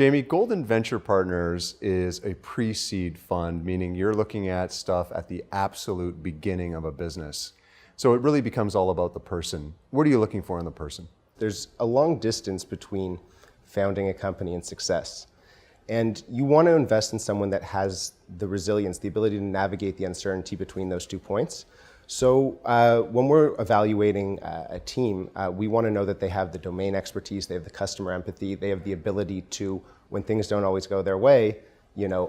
Jamie, Golden Venture Partners is a pre-seed fund, meaning you're looking at stuff at the absolute beginning of a business. So it really becomes all about the person. What are you looking for in the person? There's a long distance between founding a company and success. And you want to invest in someone that has the resilience, the ability to navigate the uncertainty between those 2 points. So when we're evaluating a team, we want to know that they have the domain expertise, they have the customer empathy, they have the ability to, when things don't always go their way,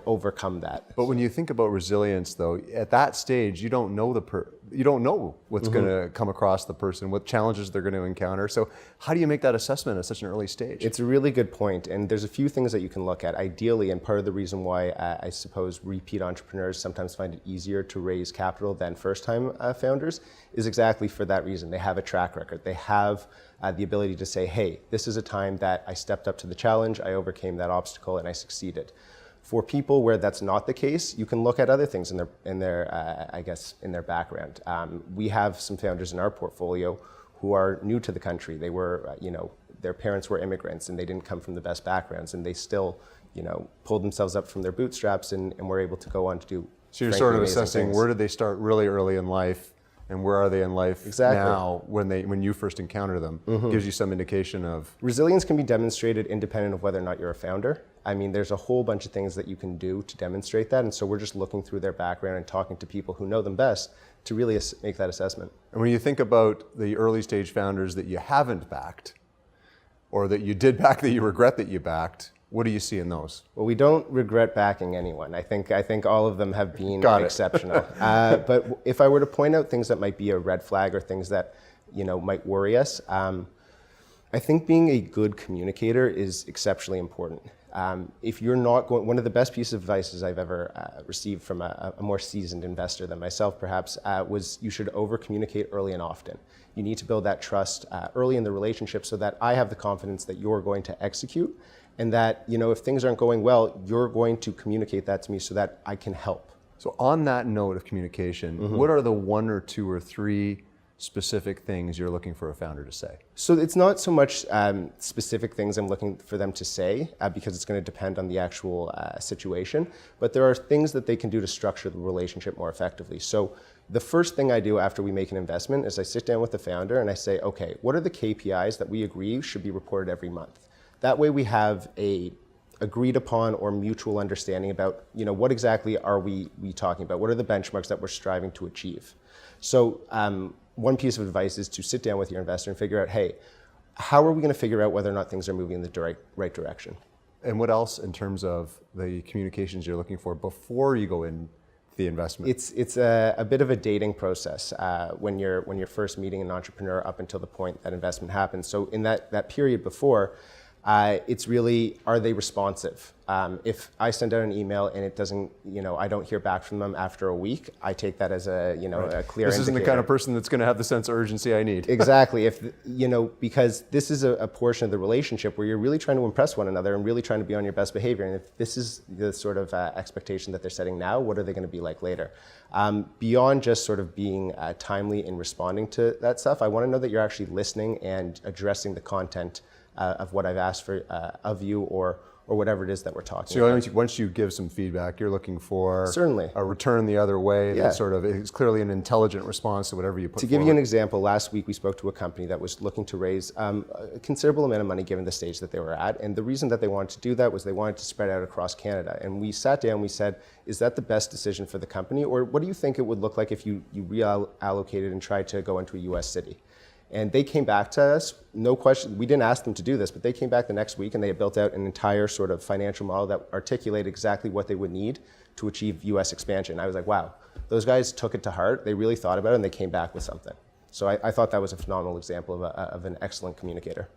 overcome that. But when you think about resilience, though, at that stage, you don't know what's going to come across the person, what challenges they're going to encounter. So how do you make that assessment at such an early stage? It's a really good point, and there's a few things that you can look at. Ideally, and part of the reason why I suppose repeat entrepreneurs sometimes find it easier to raise capital than first-time founders is exactly for that reason. They have a track record. They have the ability to say, hey, this is a time that I stepped up to the challenge, I overcame that obstacle, and I succeeded. For people where that's not the case, you can look at other things in their background. We have some founders in our portfolio who are new to the country. They were, their parents were immigrants and they didn't come from the best backgrounds, and they still, pulled themselves up from their bootstraps and were able to go on to do. So you're sort of assessing where did they start really early in life, and where are they in life now when you first encounter them? Gives you some indication of... Resilience can be demonstrated independent of whether or not you're a founder. I mean, there's a whole bunch of things that you can do to demonstrate that, and so we're just looking through their background and talking to people who know them best to really make that assessment. And when you think about the early stage founders that you haven't backed, or that you did back that you regret that you backed, what do you see in those? Well, we don't regret backing anyone. I think all of them have been exceptional. But if I were to point out things that might be a red flag or things that might worry us, I think being a good communicator is exceptionally important. If you're not going, one of the best pieces of advice I've ever received from a more seasoned investor than myself, perhaps, was you should over-communicate early and often. You need to build that trust early in the relationship so that I have the confidence that you're going to execute, and that if things aren't going well, you're going to communicate that to me so that I can help. So on that note of communication, what are the 1 or 2 or 3 specific things you're looking for a founder to say? So it's not so much specific things I'm looking for them to say, because it's going to depend on the actual situation, but there are things that they can do to structure the relationship more effectively. So the first thing I do after we make an investment is I sit down with the founder and I say, okay, what are the KPIs that we agree should be reported every month? That way we have a agreed upon or mutual understanding about, what exactly are we talking about? What are the benchmarks that we're striving to achieve? So one piece of advice is to sit down with your investor and figure out, hey, how are we going to figure out whether or not things are moving in the right direction? And what else in terms of the communications you're looking for before you go in the investment? It's a bit of a dating process when you're first meeting an entrepreneur up until the point that investment happens. So in that period before, it's really, are they responsive? If I send out an email and it doesn't, I don't hear back from them after a week, I take that as a clear indicator. This isn't the kind of person that's going to have the sense of urgency I need. Exactly. Because this is a portion of the relationship where you're really trying to impress one another and really trying to be on your best behavior. And if this is the sort of expectation that they're setting now, what are they going to be like later? Beyond just sort of being timely in responding to that stuff, I want to know that you're actually listening and addressing the content of what I've asked for of you, or whatever it is that we're talking about. So once you give some feedback, you're looking for certainly a return the other way that sort of is clearly an intelligent response to whatever you put forward. To give you an example, last week we spoke to a company that was looking to raise a considerable amount of money given the stage that they were at, and the reason that they wanted to do that was they wanted to spread out across Canada. And we sat down and we said, is that the best decision for the company, or what do you think it would look like if you reallocated and tried to go into a US city? And they came back to us, no question, we didn't ask them to do this, but they came back the next week and they had built out an entire sort of financial model that articulated exactly what they would need to achieve US expansion. I was like, wow, those guys took it to heart, they really thought about it, and they came back with something. So I thought that was a phenomenal example of an excellent communicator.